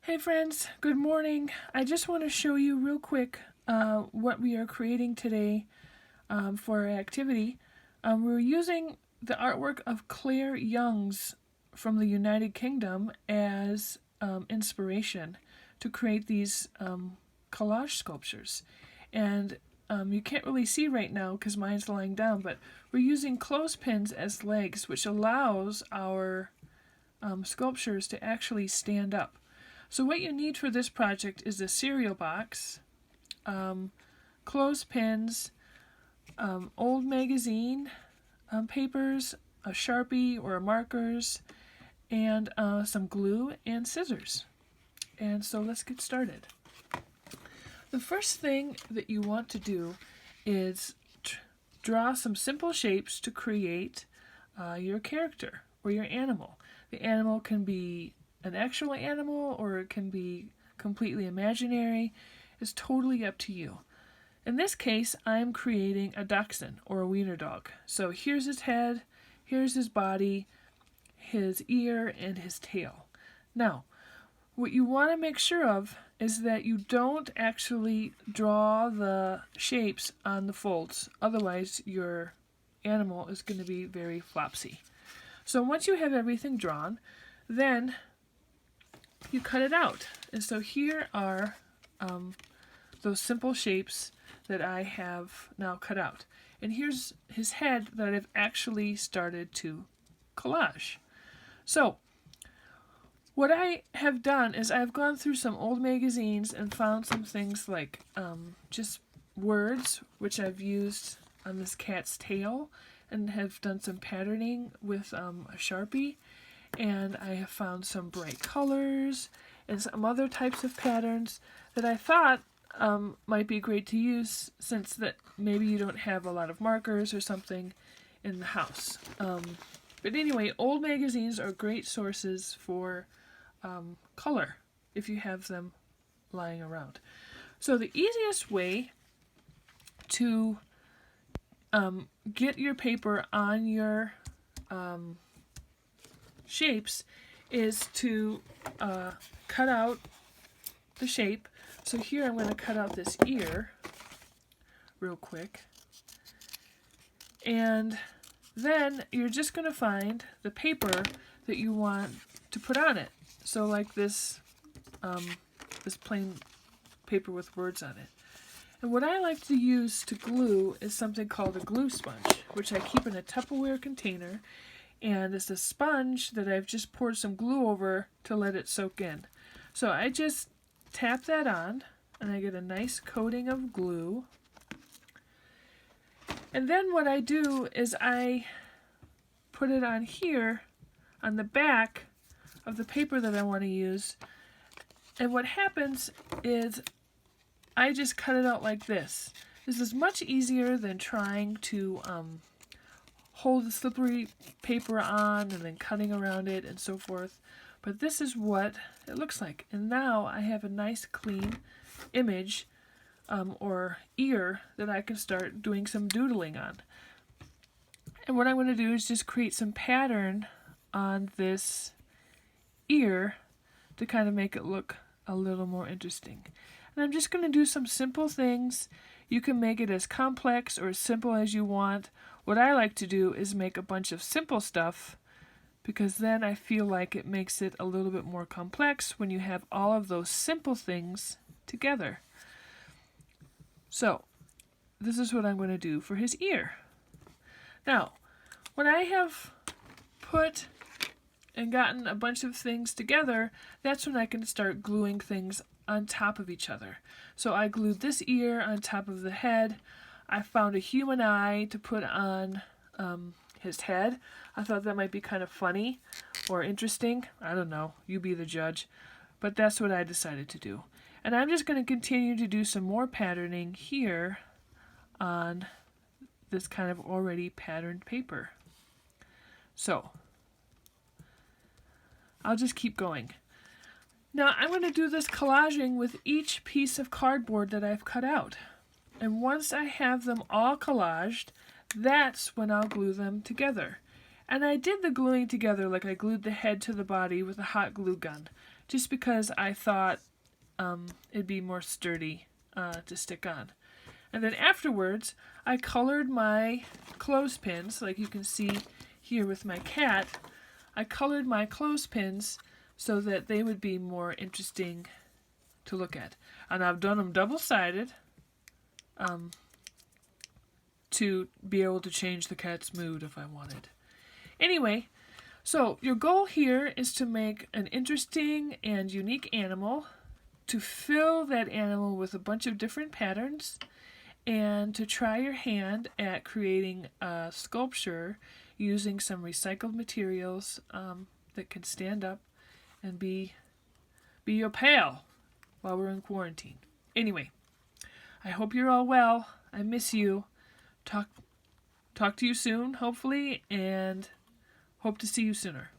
Hey friends, good morning. I just want to show you real quick what we are creating today for our activity. We're using the artwork of Clare Youngs from the United Kingdom as inspiration to create these collage sculptures. And you can't really see right now because mine's lying down, but we're using clothespins as legs, which allows our sculptures to actually stand up. So what you need for this project is a cereal box, clothespins, old magazine papers, a Sharpie or markers, and some glue and scissors. And so let's get started. The first thing that you want to do is draw some simple shapes to create your character or your animal. The animal can be an actual animal or it can be completely imaginary. It's totally up to you. In this case, I'm creating a dachshund or a wiener dog. So here's his head, here's his body, his ear, and his tail. Now, what you want to make sure of is that you don't actually draw the shapes on the folds. Otherwise, your animal is going to be very flopsy. So once you have everything drawn, then you cut it out. And so here are those simple shapes that I have now cut out. And here's his head that I've actually started to collage. So what I have done is I've gone through some old magazines and found some things like just words, which I've used on this cat's tail, and have done some patterning with a Sharpie. And I have found some bright colors and some other types of patterns that I thought might be great to use, since that maybe you don't have a lot of markers or something in the house. But anyway, old magazines are great sources for color if you have them lying around. So the easiest way to get your paper on your shapes is to cut out the shape. So here I'm going to cut out this ear real quick. And then you're just going to find the paper that you want to put on it. So like this plain paper with words on it. And what I like to use to glue is something called a glue sponge, which I keep in a Tupperware container. And it's a sponge that I've just poured some glue over to let it soak in. So I just tap that on and I get a nice coating of glue. And then what I do is I put it on here on the back of the paper that I want to use. And what happens is I just cut it out like this. This is much easier than trying to hold the slippery paper on and then cutting around it and so forth. But this is what it looks like. And now I have a nice clean image or ear that I can start doing some doodling on. And what I'm going to do is just create some pattern on this ear to kind of make it look a little more interesting. And I'm just going to do some simple things. You can make it as complex or as simple as you want. What I like to do is make a bunch of simple stuff, because then I feel like it makes it a little bit more complex when you have all of those simple things together. So this is what I'm going to do for his ear. Now, when I have put and gotten a bunch of things together, that's when I can start gluing things on top of each other. So I glued this ear on top of the head. I found a human eye to put on his head. I thought that might be kind of funny or interesting. I don't know. You be the judge. But that's what I decided to do. And I'm just going to continue to do some more patterning here on this kind of already patterned paper. So I'll just keep going. Now I'm going to do this collaging with each piece of cardboard that I've cut out. And once I have them all collaged, that's when I'll glue them together. And I did the gluing together like I glued the head to the body with a hot glue gun. just because I thought it'd be more sturdy to stick on. And then afterwards, I colored my clothespins, like you can see here with my cat. I colored my clothespins so that they would be more interesting to look at. And I've done them double-sided to be able to change the cat's mood if I wanted. Anyway, so your goal here is to make an interesting and unique animal, to fill that animal with a bunch of different patterns, and to try your hand at creating a sculpture using some recycled materials that can stand up and be your pal while we're in quarantine. Anyway, I hope you're all well. I miss you. Talk to you soon, hopefully, and hope to see you sooner.